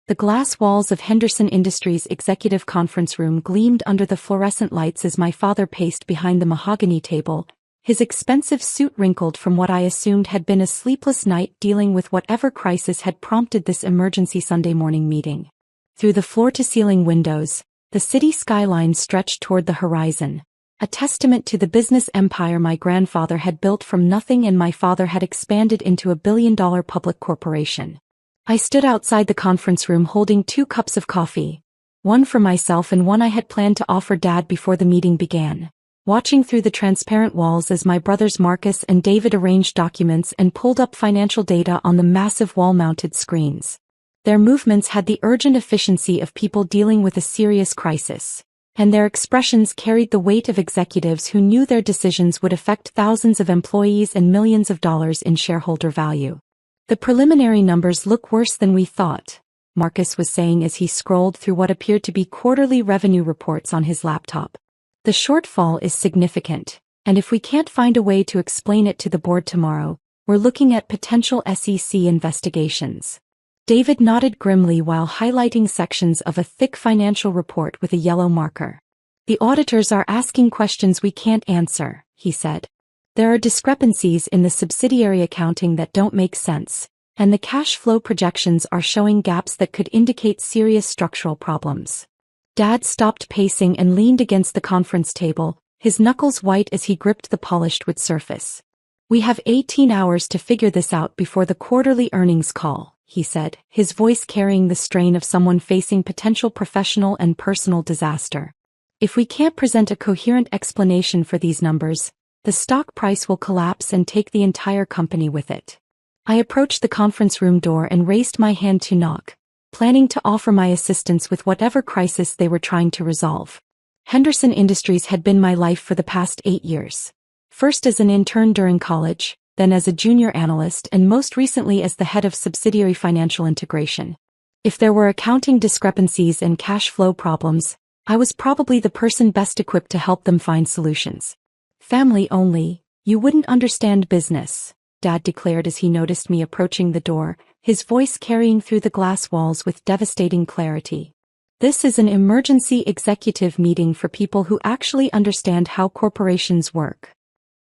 The glass walls of Henderson Industries' executive conference room gleamed under the fluorescent lights as my father paced behind the mahogany table, his expensive suit wrinkled from what I assumed had been a sleepless night dealing with whatever crisis had prompted this emergency Sunday morning meeting. Through the floor-to-ceiling windows, the city skyline stretched toward the horizon, a testament to the business empire my grandfather had built from nothing and my father had expanded into a billion-dollar public corporation. I stood outside the conference room holding 2 cups of coffee, one for myself and one I had planned to offer Dad before the meeting began, watching through the transparent walls as my brothers Marcus and David arranged documents and pulled up financial data on the massive wall-mounted screens. Their movements had the urgent efficiency of people dealing with a serious crisis, and their expressions carried the weight of executives who knew their decisions would affect thousands of employees and millions of dollars in shareholder value. "The preliminary numbers look worse than we thought," Marcus was saying as he scrolled through what appeared to be quarterly revenue reports on his laptop. "The shortfall is significant, and if we can't find a way to explain it to the board tomorrow, we're looking at potential SEC investigations." David nodded grimly while highlighting sections of a thick financial report with a yellow marker. "The auditors are asking questions we can't answer," he said. "There are discrepancies in the subsidiary accounting that don't make sense, and the cash flow projections are showing gaps that could indicate serious structural problems." Dad stopped pacing and leaned against the conference table, his knuckles white as he gripped the polished wood surface. "We have 18 hours to figure this out before the quarterly earnings call," he said, his voice carrying the strain of someone facing potential professional and personal disaster. "If we can't present a coherent explanation for these numbers, the stock price will collapse and take the entire company with it." I approached the conference room door and raised my hand to knock, planning to offer my assistance with whatever crisis they were trying to resolve. Henderson Industries had been my life for the past 8 years. First as an intern during college, then as a junior analyst and most recently as the head of subsidiary financial integration. If there were accounting discrepancies and cash flow problems, I was probably the person best equipped to help them find solutions. "Family only, you wouldn't understand business," Dad declared as he noticed me approaching the door, his voice carrying through the glass walls with devastating clarity. "This is an emergency executive meeting for people who actually understand how corporations work."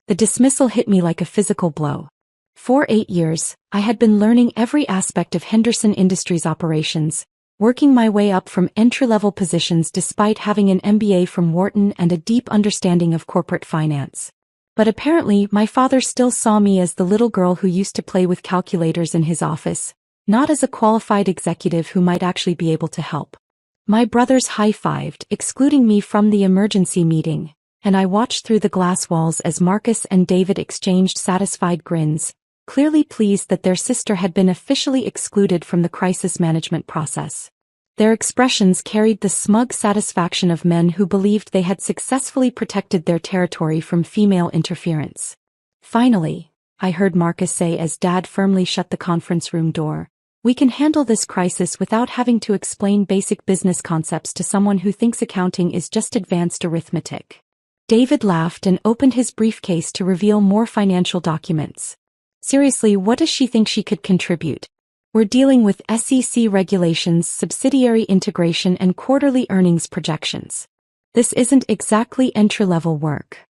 The dismissal hit me like a physical blow. For 8 years, I had been learning every aspect of Henderson Industries operations, working my way up from entry-level positions despite having an MBA from Wharton and a deep understanding of corporate finance. But apparently my father still saw me as the little girl who used to play with calculators in his office, not as a qualified executive who might actually be able to help. My brothers high-fived, excluding me from the emergency meeting, and I watched through the glass walls as Marcus and David exchanged satisfied grins, clearly pleased that their sister had been officially excluded from the crisis management process. Their expressions carried the smug satisfaction of men who believed they had successfully protected their territory from female interference. "Finally," I heard Marcus say as Dad firmly shut the conference room door, "we can handle this crisis without having to explain basic business concepts to someone who thinks accounting is just advanced arithmetic." David laughed and opened his briefcase to reveal more financial documents. "Seriously, what does she think she could contribute? We're dealing with SEC regulations, subsidiary integration and quarterly earnings projections. This isn't exactly entry-level work."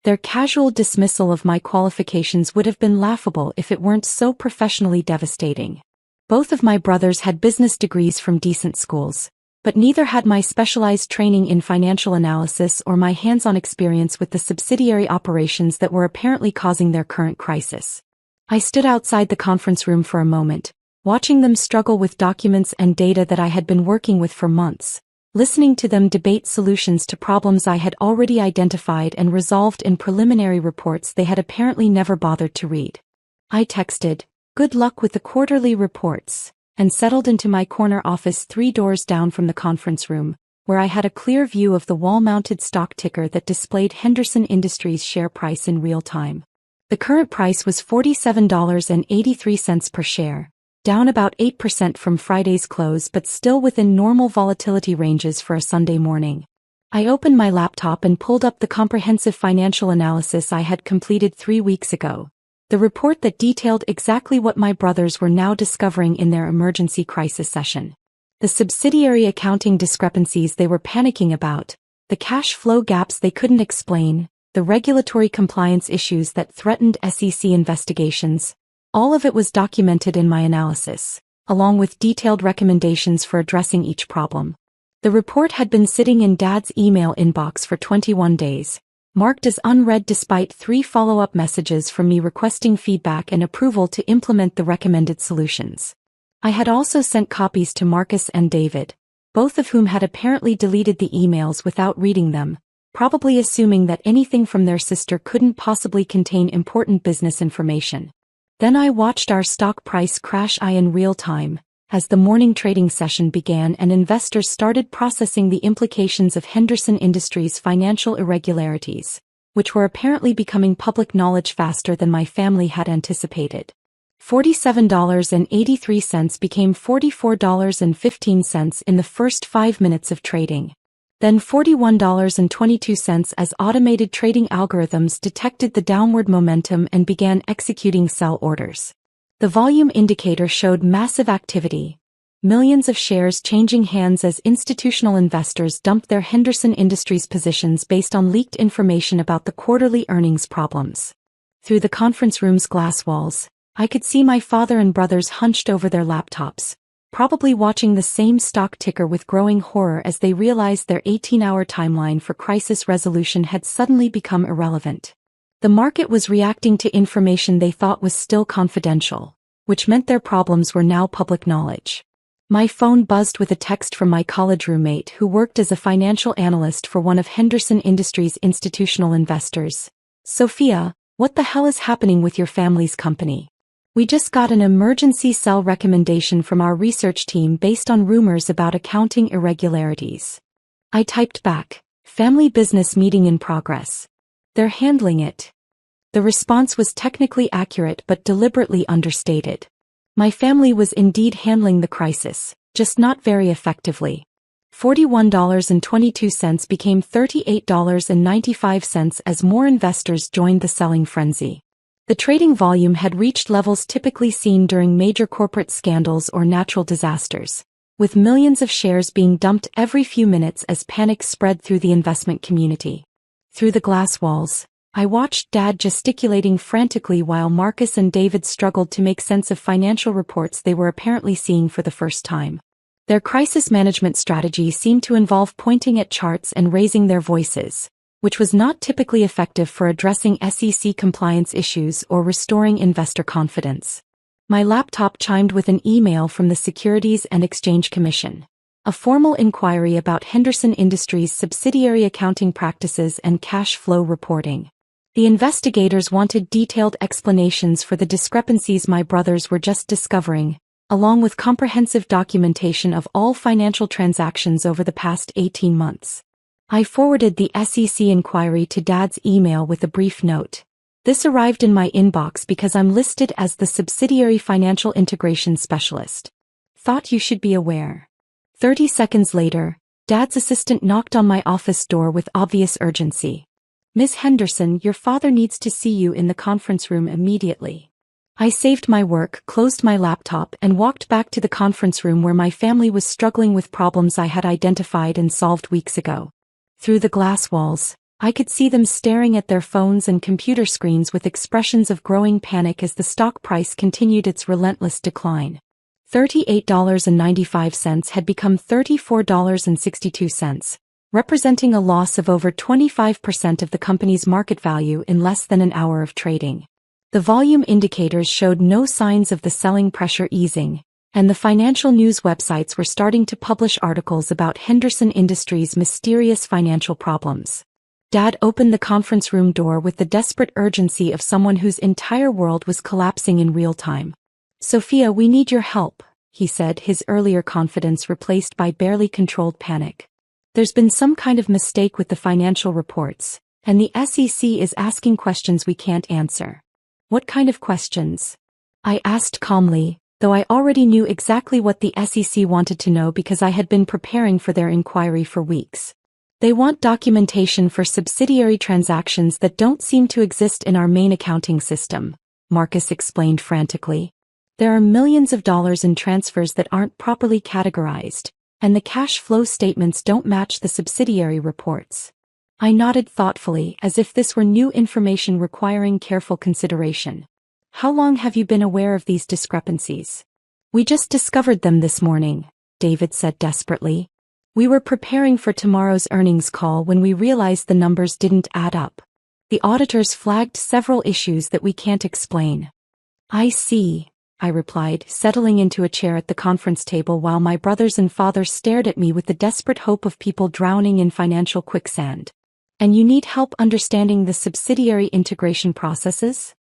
Their casual dismissal of my qualifications would have been laughable if it weren't so professionally devastating. Both of my brothers had business degrees from decent schools, but neither had my specialized training in financial analysis or my hands-on experience with the subsidiary operations that were apparently causing their current crisis. I stood outside the conference room for a moment, watching them struggle with documents and data that I had been working with for months, listening to them debate solutions to problems I had already identified and resolved in preliminary reports they had apparently never bothered to read. I texted, "Good luck with the quarterly reports," and settled into my corner office 3 doors down from the conference room, where I had a clear view of the wall-mounted stock ticker that displayed Henderson Industries' share price in real time. The current price was $47.83 per share, down about 8% from Friday's close but still within normal volatility ranges for a Sunday morning. I opened my laptop and pulled up the comprehensive financial analysis I had completed 3 weeks ago, the report that detailed exactly what my brothers were now discovering in their emergency crisis session. The subsidiary accounting discrepancies they were panicking about, the cash flow gaps they couldn't explain, the regulatory compliance issues that threatened SEC investigations, all of it was documented in my analysis, along with detailed recommendations for addressing each problem. The report had been sitting in Dad's email inbox for 21 days, marked as unread despite 3 follow-up messages from me requesting feedback and approval to implement the recommended solutions. I had also sent copies to Marcus and David, both of whom had apparently deleted the emails without reading them, probably assuming that anything from their sister couldn't possibly contain important business information. Then I watched our stock price crash in real time, as the morning trading session began and investors started processing the implications of Henderson Industries' financial irregularities, which were apparently becoming public knowledge faster than my family had anticipated. $47.83 became $44.15 in the first 5 minutes of trading. Then $41.22 as automated trading algorithms detected the downward momentum and began executing sell orders. The volume indicator showed massive activity, millions of shares changing hands as institutional investors dumped their Henderson Industries positions based on leaked information about the quarterly earnings problems. Through the conference room's glass walls, I could see my father and brothers hunched over their laptops, probably watching the same stock ticker with growing horror as they realized their 18-hour timeline for crisis resolution had suddenly become irrelevant. The market was reacting to information they thought was still confidential, which meant their problems were now public knowledge. My phone buzzed with a text from my college roommate who worked as a financial analyst for one of Henderson Industries' institutional investors. "Sophia, what the hell is happening with your family's company? We just got an emergency sell recommendation from our research team based on rumors about accounting irregularities." I typed back, "Family business meeting in progress. They're handling it." The response was technically accurate but deliberately understated. My family was indeed handling the crisis, just not very effectively. $41.22 became $38.95 as more investors joined the selling frenzy. The trading volume had reached levels typically seen during major corporate scandals or natural disasters, with millions of shares being dumped every few minutes as panic spread through the investment community. Through the glass walls, I watched Dad gesticulating frantically while Marcus and David struggled to make sense of financial reports they were apparently seeing for the first time. Their crisis management strategy seemed to involve pointing at charts and raising their voices, which was not typically effective for addressing SEC compliance issues or restoring investor confidence. My laptop chimed with an email from the Securities and Exchange Commission, a formal inquiry about Henderson Industries' subsidiary accounting practices and cash flow reporting. The investigators wanted detailed explanations for the discrepancies my brothers were just discovering, along with comprehensive documentation of all financial transactions over the past 18 months. I forwarded the SEC inquiry to Dad's email with a brief note. "This arrived in my inbox because I'm listed as the subsidiary financial integration specialist. Thought you should be aware." 30 seconds later, Dad's assistant knocked on my office door with obvious urgency. "Ms. Henderson, your father needs to see you in the conference room immediately." I saved my work, closed my laptop, and walked back to the conference room where my family was struggling with problems I had identified and solved weeks ago. Through the glass walls, I could see them staring at their phones and computer screens with expressions of growing panic as the stock price continued its relentless decline. $38.95 had become $34.62, representing a loss of over 25% of the company's market value in less than an hour of trading. The volume indicators showed no signs of the selling pressure easing, and the financial news websites were starting to publish articles about Henderson Industries' mysterious financial problems. Dad opened the conference room door with the desperate urgency of someone whose entire world was collapsing in real time. "Sophia, we need your help," he said, his earlier confidence replaced by barely controlled panic. "There's been some kind of mistake with the financial reports, and the SEC is asking questions we can't answer." "What kind of questions?" I asked calmly, though I already knew exactly what the SEC wanted to know because I had been preparing for their inquiry for weeks. "They want documentation for subsidiary transactions that don't seem to exist in our main accounting system," Marcus explained frantically. "There are millions of dollars in transfers that aren't properly categorized, and the cash flow statements don't match the subsidiary reports. I nodded thoughtfully, as if this were new information requiring careful consideration. How long have you been aware of these discrepancies? We just discovered them this morning, David said desperately. We were preparing for tomorrow's earnings call when we realized the numbers didn't add up. The auditors flagged several issues that we can't explain. I see, I replied, settling into a chair at the conference table while my brothers and father stared at me with the desperate hope of people drowning in financial quicksand. And you need help understanding the subsidiary integration processes?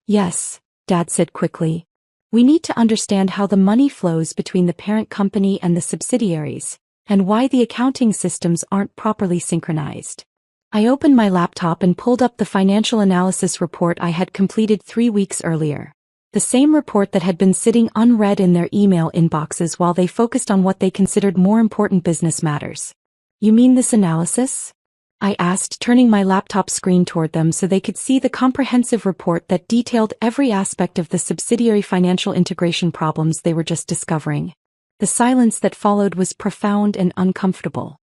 Yes, Dad said quickly. We need to understand how the money flows between the parent company and the subsidiaries, and why the accounting systems aren't properly synchronized. I opened my laptop and pulled up the financial analysis report I had completed 3 weeks earlier. The same report that had been sitting unread in their email inboxes while they focused on what they considered more important business matters. You mean this analysis? I asked, turning my laptop screen toward them so they could see the comprehensive report that detailed every aspect of the subsidiary financial integration problems they were just discovering. The silence that followed was profound and uncomfortable.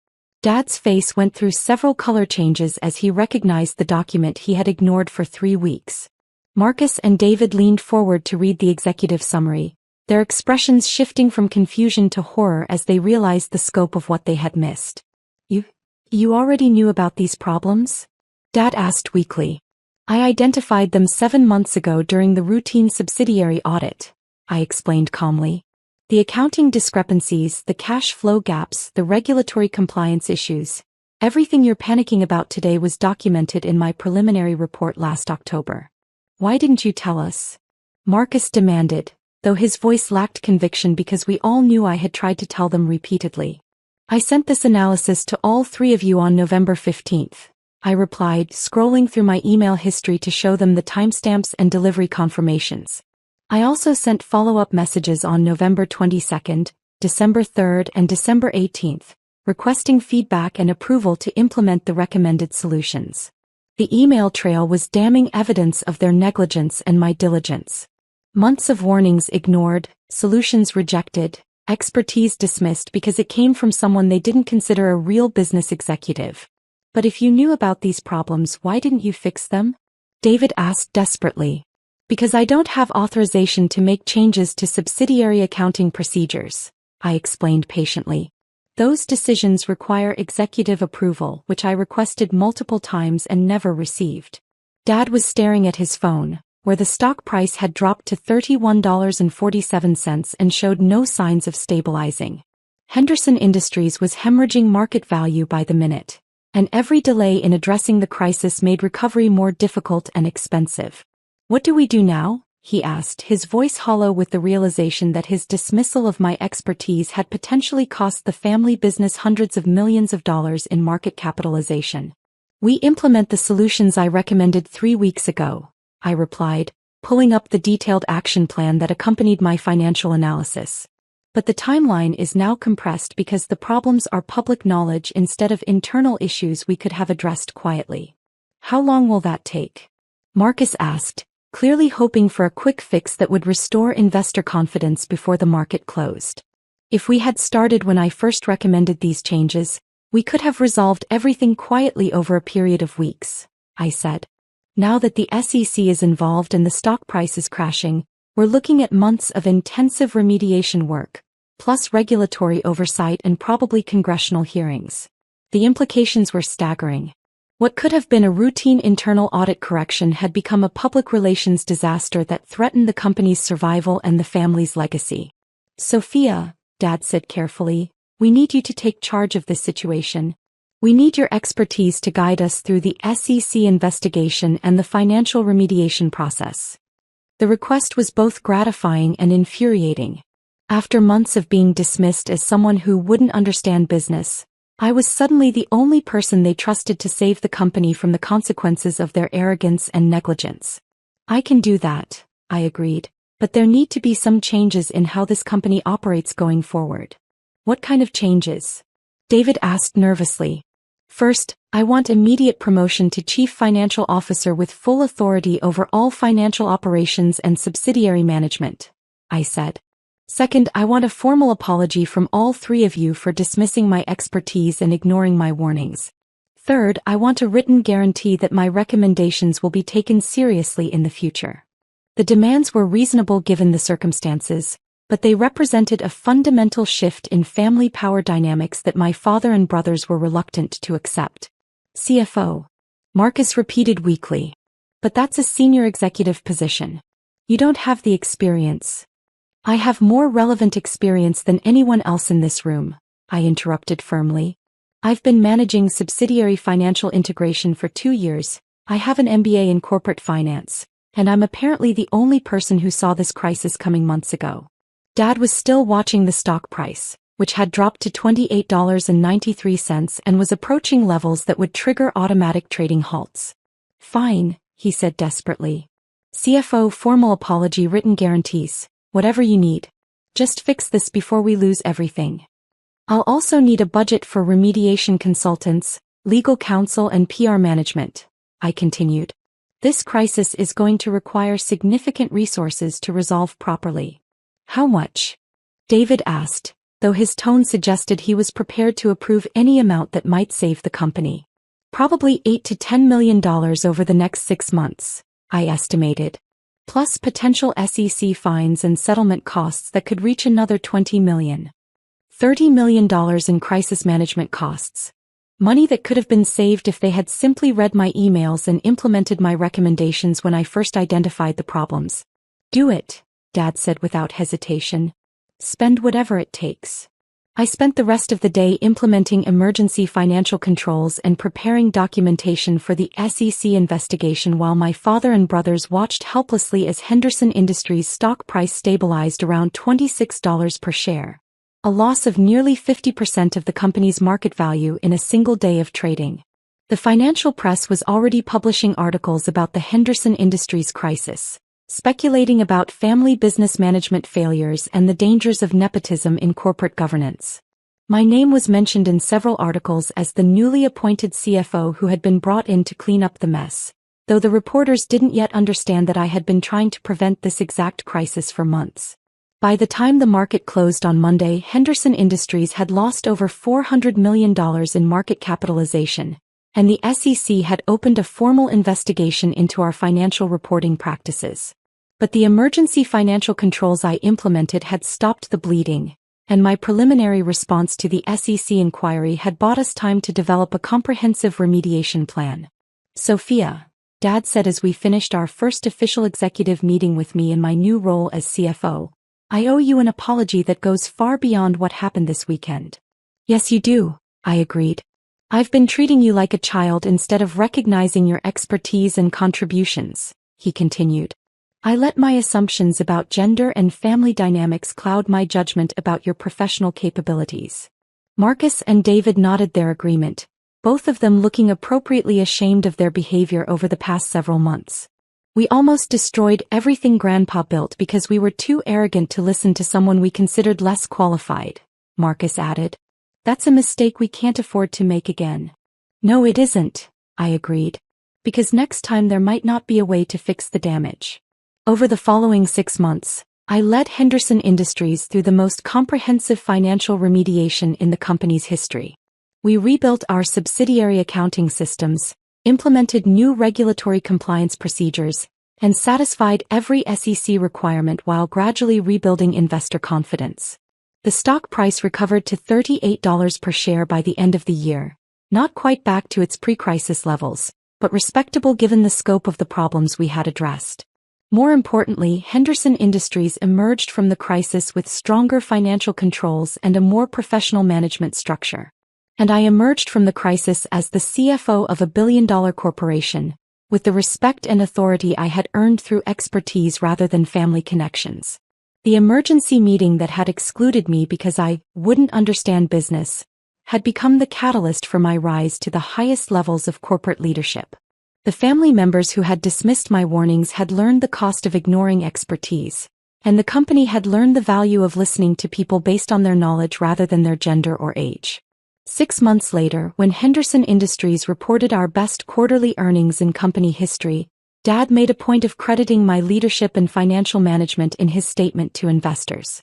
Dad's face went through several color changes as he recognized the document he had ignored for 3 weeks. Marcus and David leaned forward to read the executive summary, their expressions shifting from confusion to horror as they realized the scope of what they had missed. You already knew about these problems? Dad asked weakly. I identified them 7 months ago during the routine subsidiary audit, I explained calmly. The accounting discrepancies, the cash flow gaps, the regulatory compliance issues. Everything you're panicking about today was documented in my preliminary report last October. Why didn't you tell us? Marcus demanded, though his voice lacked conviction because we all knew I had tried to tell them repeatedly. I sent this analysis to all 3 of you on November 15th, I replied, scrolling through my email history to show them the timestamps and delivery confirmations. I also sent follow-up messages on November 22nd, December 3rd, and December 18th, requesting feedback and approval to implement the recommended solutions. The email trail was damning evidence of their negligence and my diligence. Months of warnings ignored, solutions rejected, expertise dismissed because it came from someone they didn't consider a real business executive. But if you knew about these problems, why didn't you fix them? David asked desperately. Because I don't have authorization to make changes to subsidiary accounting procedures, I explained patiently. Those decisions require executive approval, which I requested multiple times and never received. Dad was staring at his phone, where the stock price had dropped to $31.47 and showed no signs of stabilizing. Henderson Industries was hemorrhaging market value by the minute, and every delay in addressing the crisis made recovery more difficult and expensive. What do we do now? He asked, his voice hollow with the realization that his dismissal of my expertise had potentially cost the family business hundreds of millions of dollars in market capitalization. We implement the solutions I recommended 3 weeks ago, I replied, pulling up the detailed action plan that accompanied my financial analysis. But the timeline is now compressed because the problems are public knowledge instead of internal issues we could have addressed quietly. How long will that take? Marcus asked, clearly hoping for a quick fix that would restore investor confidence before the market closed. If we had started when I first recommended these changes, we could have resolved everything quietly over a period of weeks, I said. Now that the SEC is involved and the stock price is crashing, we're looking at months of intensive remediation work, plus regulatory oversight and probably congressional hearings. The implications were staggering. What could have been a routine internal audit correction had become a public relations disaster that threatened the company's survival and the family's legacy. Sophia, Dad said carefully, we need you to take charge of this situation. We need your expertise to guide us through the SEC investigation and the financial remediation process. The request was both gratifying and infuriating. After months of being dismissed as someone who wouldn't understand business, I was suddenly the only person they trusted to save the company from the consequences of their arrogance and negligence. I can do that, I agreed, but there need to be some changes in how this company operates going forward. What kind of changes? David asked nervously. First, I want immediate promotion to Chief Financial Officer with full authority over all financial operations and subsidiary management, I said. Second, I want a formal apology from all three of you for dismissing my expertise and ignoring my warnings. Third, I want a written guarantee that my recommendations will be taken seriously in the future. The demands were reasonable given the circumstances, but they represented a fundamental shift in family power dynamics that my father and brothers were reluctant to accept. CFO. Marcus repeated weakly. But that's a senior executive position. You don't have the experience. I have more relevant experience than anyone else in this room, I interrupted firmly. I've been managing subsidiary financial integration for 2 years, I have an MBA in corporate finance, and I'm apparently the only person who saw this crisis coming months ago. Dad was still watching the stock price, which had dropped to $28.93 and was approaching levels that would trigger automatic trading halts. Fine, he said desperately. CFO, formal apology, written guarantees, whatever you need. Just fix this before we lose everything. I'll also need a budget for remediation consultants, legal counsel and PR management, I continued. This crisis is going to require significant resources to resolve properly. How much? David asked, though his tone suggested he was prepared to approve any amount that might save the company. Probably $8 to $10 million over the next 6 months, I estimated. Plus potential SEC fines and settlement costs that could reach another $20 million. $30 million in crisis management costs. Money that could have been saved if they had simply read my emails and implemented my recommendations when I first identified the problems. Do it, Dad said without hesitation. Spend whatever it takes. I spent the rest of the day implementing emergency financial controls and preparing documentation for the SEC investigation while my father and brothers watched helplessly as Henderson Industries' stock price stabilized around $26 per share. A loss of nearly 50% of the company's market value in a single day of trading. The financial press was already publishing articles about the Henderson Industries crisis, speculating about family business management failures and the dangers of nepotism in corporate governance. My name was mentioned in several articles as the newly appointed CFO who had been brought in to clean up the mess, though the reporters didn't yet understand that I had been trying to prevent this exact crisis for months. By the time the market closed on Monday, Henderson Industries had lost over $400 million in market capitalization, and the SEC had opened a formal investigation into our financial reporting practices. But the emergency financial controls I implemented had stopped the bleeding, and my preliminary response to the SEC inquiry had bought us time to develop a comprehensive remediation plan. Sophia, Dad said as we finished our first official executive meeting with me in my new role as CFO, I owe you an apology that goes far beyond what happened this weekend. Yes, you do, I agreed. I've been treating you like a child instead of recognizing your expertise and contributions, he continued. I let my assumptions about gender and family dynamics cloud my judgment about your professional capabilities. Marcus and David nodded their agreement, both of them looking appropriately ashamed of their behavior over the past several months. We almost destroyed everything Grandpa built because we were too arrogant to listen to someone we considered less qualified, Marcus added. That's a mistake we can't afford to make again. No, it isn't, I agreed. Because next time there might not be a way to fix the damage. Over the following 6 months, I led Henderson Industries through the most comprehensive financial remediation in the company's history. We rebuilt our subsidiary accounting systems, implemented new regulatory compliance procedures, and satisfied every SEC requirement while gradually rebuilding investor confidence. The stock price recovered to $38 per share by the end of the year, not quite back to its pre-crisis levels, but respectable given the scope of the problems we had addressed. More importantly, Henderson Industries emerged from the crisis with stronger financial controls and a more professional management structure. And I emerged from the crisis as the CFO of a billion-dollar corporation, with the respect and authority I had earned through expertise rather than family connections. The emergency meeting that had excluded me because I wouldn't understand business had become the catalyst for my rise to the highest levels of corporate leadership. The family members who had dismissed my warnings had learned the cost of ignoring expertise, and the company had learned the value of listening to people based on their knowledge rather than their gender or age. 6 months later, when Henderson Industries reported our best quarterly earnings in company history, Dad made a point of crediting my leadership and financial management in his statement to investors.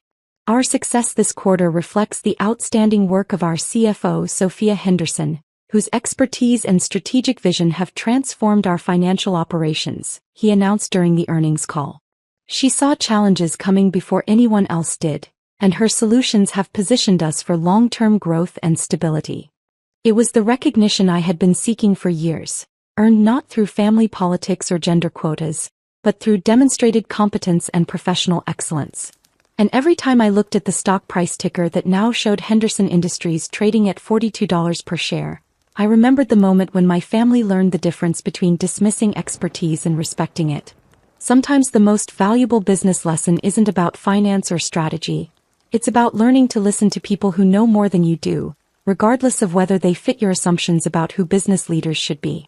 Our success this quarter reflects the outstanding work of our CFO, Sophia Henderson, whose expertise and strategic vision have transformed our financial operations, he announced during the earnings call. She saw challenges coming before anyone else did, and her solutions have positioned us for long-term growth and stability. It was the recognition I had been seeking for years, earned not through family politics or gender quotas, but through demonstrated competence and professional excellence. And every time I looked at the stock price ticker that now showed Henderson Industries trading at $42 per share, I remembered the moment when my family learned the difference between dismissing expertise and respecting it. Sometimes the most valuable business lesson isn't about finance or strategy. It's about learning to listen to people who know more than you do, regardless of whether they fit your assumptions about who business leaders should be.